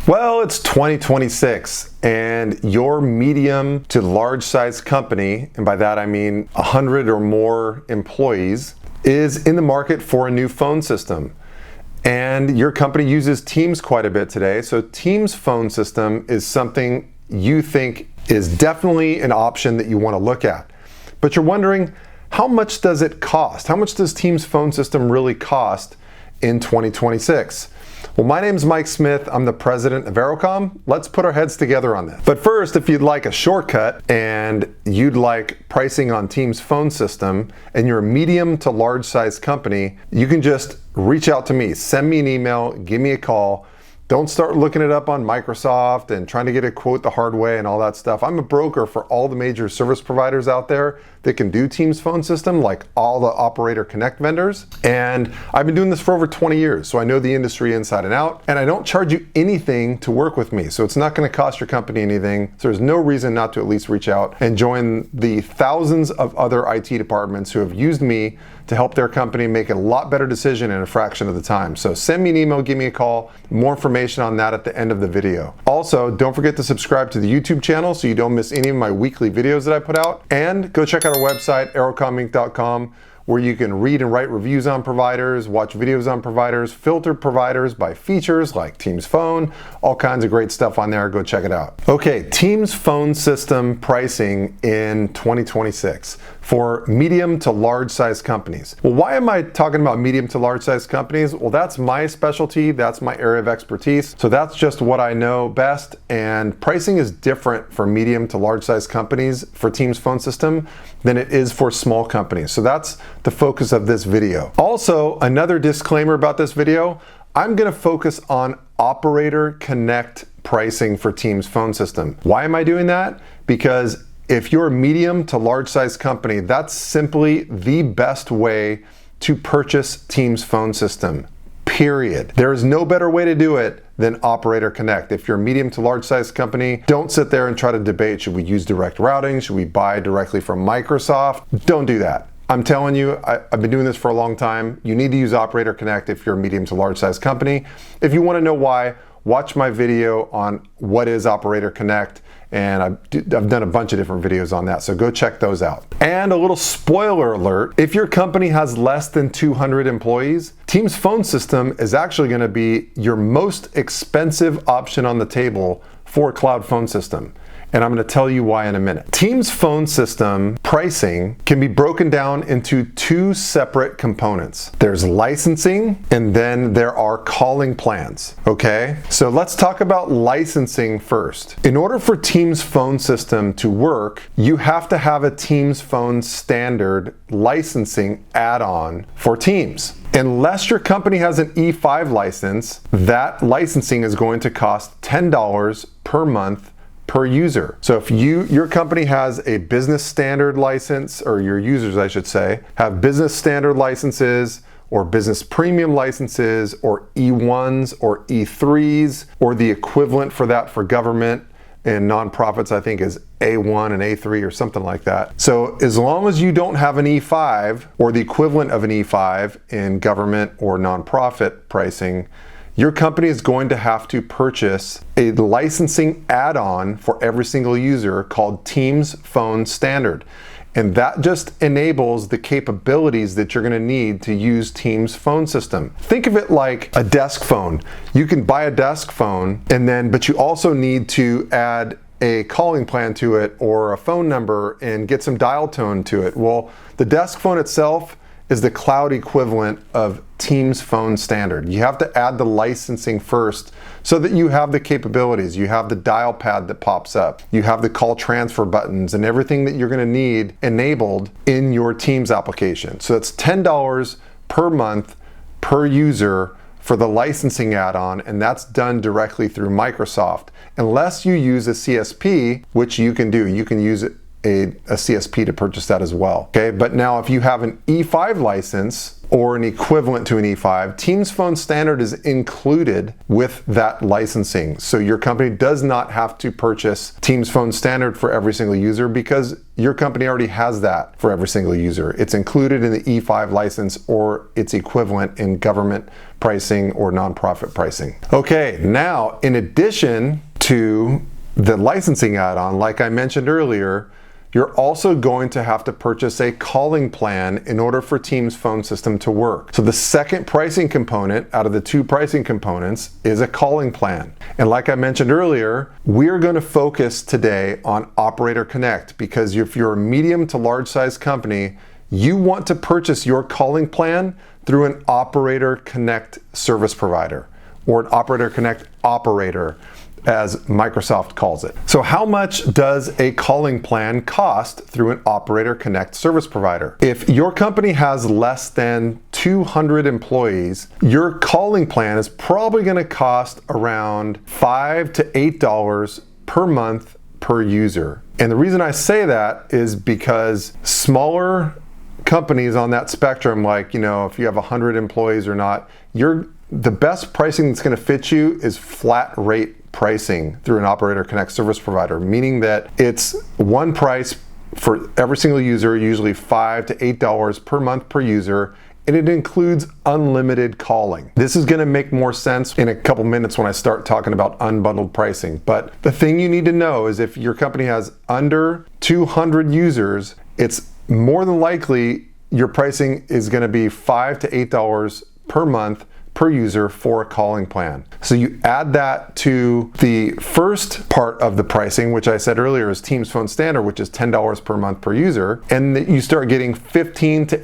Well, it's 2026 and your medium to large size company, and by that I mean 100 or more employees, is in the market for a new phone system. And your company uses Teams quite a bit today, so Teams phone system is something you think is definitely an option that you want to look at. But you're wondering, how much does it cost? How much does Teams phone system really cost in 2026? Well, my name is Mike Smith. I'm the president of AeroCom. Let's put our heads together on this. But first, if you'd like a shortcut and you'd like pricing on Teams phone system and you're a medium to large size company, you can just reach out to me. Send me an email, give me a call. Don't start looking it up on Microsoft and trying to get a quote the hard way and all that stuff. I'm a broker for all the major service providers out there that can do Teams phone system, like all the Operator Connect vendors. And I've been doing this for over 20 years, so I know the industry inside and out. And I don't charge you anything to work with me, so it's not going to cost your company anything. So there's no reason not to at least reach out and join the thousands of other IT departments who have used me to help their company make a lot better decision in a fraction of the time. So send me an email, give me a call. More information on that at the end of the video. Also, don't forget to subscribe to the YouTube channel so you don't miss any of my weekly videos that I put out. And go check out our website, AeroCominc.com, where you can read and write reviews on providers, watch videos on providers, filter providers by features like Teams Phone, all kinds of great stuff on there. Go check it out. Okay, Teams phone system pricing in 2026 for medium to large size companies. Well, why am I talking about medium to large size companies? Well, that's my specialty. That's my area of expertise. So that's just what I know best. And pricing is different for medium to large size companies for Teams phone system than it is for small companies. So that's the focus of this video. Also, another disclaimer about this video, I'm gonna focus on Operator Connect pricing for Teams phone system. Why am I doing that? Because if you're a medium to large size company, that's simply the best way to purchase Teams phone system, period. There is no better way to do it than Operator Connect. If you're a medium to large size company, don't sit there and try to debate, should we use direct routing? Should we buy directly from Microsoft? Don't do that. I'm telling you, I've been doing this for a long time. You need to use Operator Connect if you're a medium to large size company. If you want to know why, watch my video on what is Operator Connect. And I've done a bunch of different videos on that, so go check those out. And a little spoiler alert, if your company has less than 200 employees, Teams phone system is actually going to be your most expensive option on the table for a cloud phone system. And I'm going to tell you why in a minute. Teams phone system pricing can be broken down into two separate components. There's licensing and then there are calling plans, okay? So let's talk about licensing first. In order for Teams phone system to work, you have to have a Teams phone standard licensing add-on for Teams. Unless your company has an E5 license, that licensing is going to cost $10 per month per user. So if your company has a business standard license, or your users, I should say, have business standard licenses or business premium licenses or E1s or E3s or the equivalent for that for government and nonprofits, I think is A1 and A3 or something like that. So as long as you don't have an E5 or the equivalent of an E5 in government or nonprofit pricing, your company is going to have to purchase a licensing add-on for every single user called Teams Phone Standard. And that just enables the capabilities that you're going to need to use Teams phone system. Think of it like a desk phone. You can buy a desk phone but you also need to add a calling plan to it or a phone number and get some dial tone to it. Well, the desk phone itself is the cloud equivalent of Teams phone standard. You have to add the licensing first so that you have the capabilities. You have the dial pad that pops up. You have the call transfer buttons and everything that you're going to need enabled in your Teams application. So it's $10 per month per user for the licensing add-on, and that's done directly through Microsoft. Unless you use a CSP, which you can do. You can use a CSP to purchase that as well. Okay, but now if you have an E5 license, or an equivalent to an E5, Teams Phone Standard is included with that licensing. So your company does not have to purchase Teams Phone Standard for every single user because your company already has that for every single user. It's included in the E5 license or its equivalent in government pricing or nonprofit pricing. Okay, now in addition to the licensing add-on, like I mentioned earlier, you're also going to have to purchase a calling plan in order for Teams Phone System to work. So the second pricing component out of the two pricing components is a calling plan. And like I mentioned earlier, we're going to focus today on Operator Connect because if you're a medium to large size company, you want to purchase your calling plan through an Operator Connect service provider or an Operator Connect operator, as Microsoft calls it. So how much does a calling plan cost through an Operator Connect service provider? If your company has less than 200 employees, your calling plan is probably going to cost around $5 to $8 per month per user. And the reason I say that is because smaller companies on that spectrum, like, if you have 100 employees or not, the best pricing that's going to fit you is flat rate pricing through an Operator Connect service provider, meaning that it's one price for every single user, usually $5 to $8 per month per user, and it includes unlimited calling. This is going to make more sense in a couple minutes when I start talking about unbundled pricing. But the thing you need to know is if your company has under 200 users, it's more than likely your pricing is going to be $5 to $8 per month per user for a calling plan. So you add that to the first part of the pricing, which I said earlier is Teams Phone Standard, which is $10 per month per user, and you start getting $15 to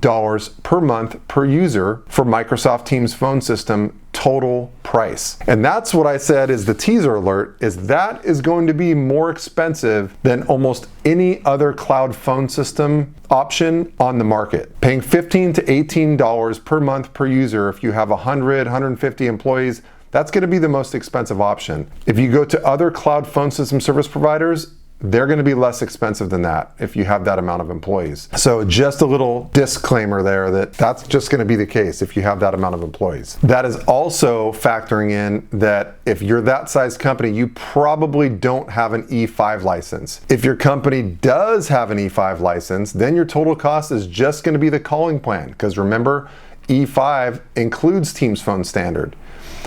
$18 per month per user for Microsoft Teams Phone System total price. And that's what I said is the teaser alert, is that is going to be more expensive than almost any other cloud phone system option on the market. Paying $15 to $18 per month per user if you have 100, 150 employees, that's going to be the most expensive option. If you go to other cloud phone system service providers, they're going to be less expensive than that if you have that amount of employees. So just a little disclaimer there that that's just going to be the case if you have that amount of employees. That is also factoring in that if you're that size company, you probably don't have an E5 license. If your company does have an E5 license, then your total cost is just going to be the calling plan, because remember, E5 includes Teams Phone Standard.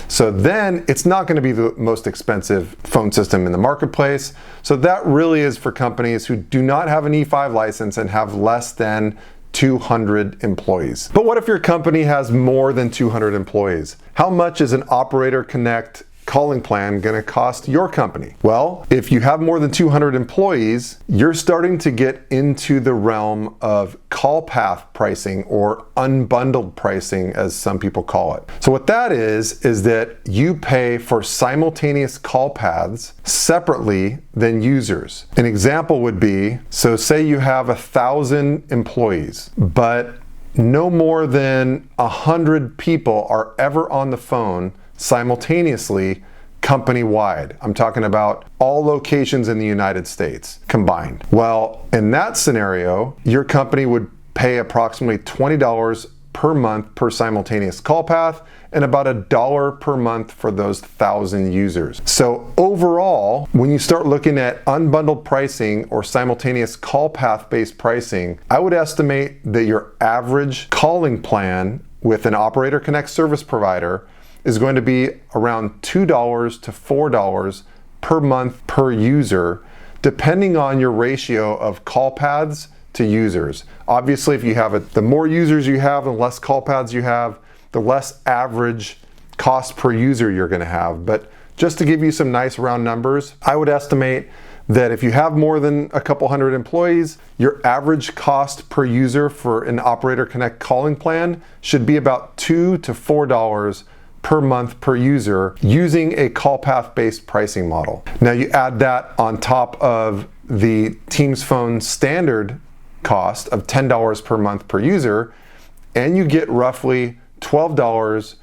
So then it's not going to be the most expensive phone system in the marketplace. So that really is for companies who do not have an E5 license and have less than 200 employees. But what if your company has more than 200 employees? How much is an Operator Connect calling plan going to cost your company? Well, if you have more than 200 employees, you're starting to get into the realm of call path pricing, or unbundled pricing, as some people call it. So what that is that you pay for simultaneous call paths separately than users. An example would be, so say you have 1,000 employees, but no more than 100 people are ever on the phone simultaneously company-wide. I'm talking about all locations in the United States combined. Well, in that scenario, your company would pay approximately $20 per month per simultaneous call path and about $1 per month for those 1,000 users. So overall, when you start looking at unbundled pricing or simultaneous call path based pricing, I would estimate that your average calling plan with an Operator Connect service provider is going to be around $2 to $4 per month per user, depending on your ratio of call paths to users. Obviously, if you have the more users you have, the less call paths you have, the less average cost per user you're going to have. But just to give you some nice round numbers, I would estimate that if you have more than a couple hundred employees, your average cost per user for an Operator Connect calling plan should be about $2 to $4 per month per user using a call path based pricing model. Now you add that on top of the Teams Phone Standard cost of $10 per month per user, and you get roughly $12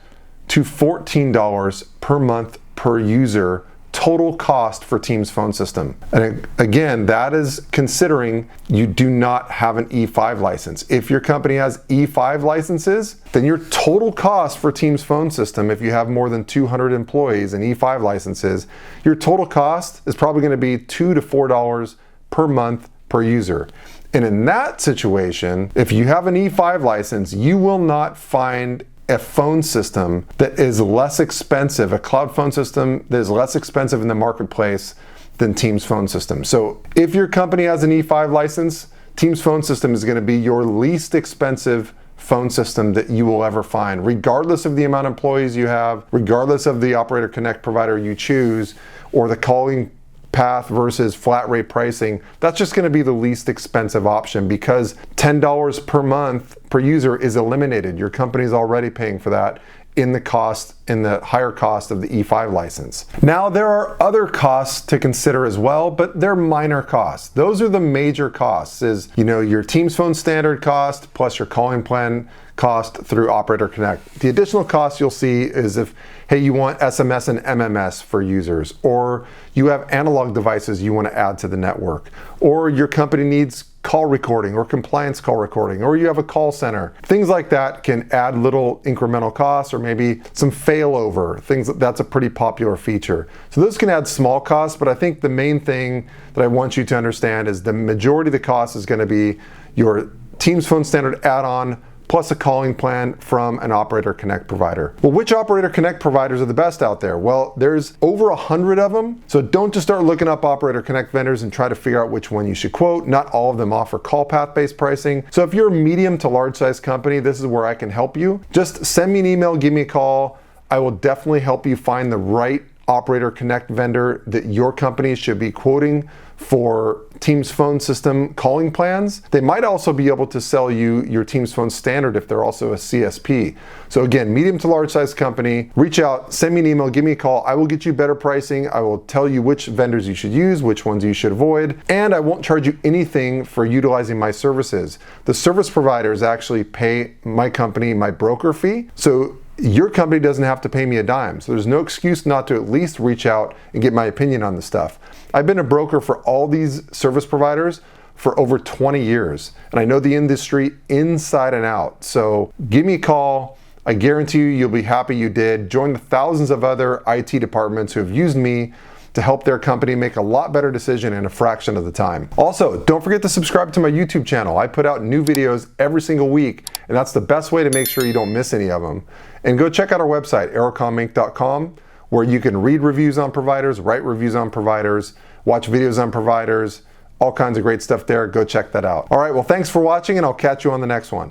to $14 per month per user total cost for Teams phone system. And again, that is considering you do not have an E5 license. If your company has E5 licenses, then your total cost for Teams phone system, if you have more than 200 employees and E5 licenses, your total cost is probably going to be $2 to $4 per month per user. And in that situation, if you have an E5 license, you will not find a phone system that is less expensive, a cloud phone system that is less expensive in the marketplace than Teams phone system. So if your company has an E5 license, Teams phone system is going to be your least expensive phone system that you will ever find, regardless of the amount of employees you have, regardless of the Operator Connect provider you choose, or the calling path versus flat rate pricing. That's just going to be the least expensive option because $10 per month per user is eliminated. Your company is already paying for that in the higher cost of the E5 license. Now there are other costs to consider as well, but they're minor costs. Those are the major costs, is your Teams phone standard cost plus your calling plan cost through Operator Connect. The additional cost you'll see is if, hey, you want SMS and MMS for users, or you have analog devices you want to add to the network, or your company needs call recording or compliance call recording, or you have a call center. Things like that can add little incremental costs, or maybe some failover, that's a pretty popular feature. So those can add small costs, but I think the main thing that I want you to understand is the majority of the cost is going to be your Teams phone standard add-on plus a calling plan from an Operator Connect provider. Well, which Operator Connect providers are the best out there? Well, there's over 100 of them, so don't just start looking up Operator Connect vendors and try to figure out which one you should quote. Not all of them offer call path-based pricing. So if you're a medium to large size company, this is where I can help you. Just send me an email, give me a call. I will definitely help you find the right Operator Connect vendor that your company should be quoting for Teams phone system calling plans. They might also be able to sell you your Teams phone standard if they're also a CSP. So again, medium to large size company, reach out, send me an email, give me a call. I will get you better pricing. I will tell you which vendors you should use, which ones you should avoid, and I won't charge you anything for utilizing my services. The service providers actually pay my company my broker fee. So your company doesn't have to pay me a dime. So there's no excuse not to at least reach out and get my opinion on the stuff. I've been a broker for all these service providers for over 20 years, and I know the industry inside and out. So give me a call. I guarantee you'll be happy you did. Join the thousands of other IT departments who have used me to help their company make a lot better decision in a fraction of the time. Also, don't forget to subscribe to my YouTube channel. I put out new videos every single week, and that's the best way to make sure you don't miss any of them. And go check out our website, AeroCominc.com, where you can read reviews on providers, write reviews on providers, watch videos on providers, all kinds of great stuff there. Go check that out. All right, well, thanks for watching, and I'll catch you on the next one.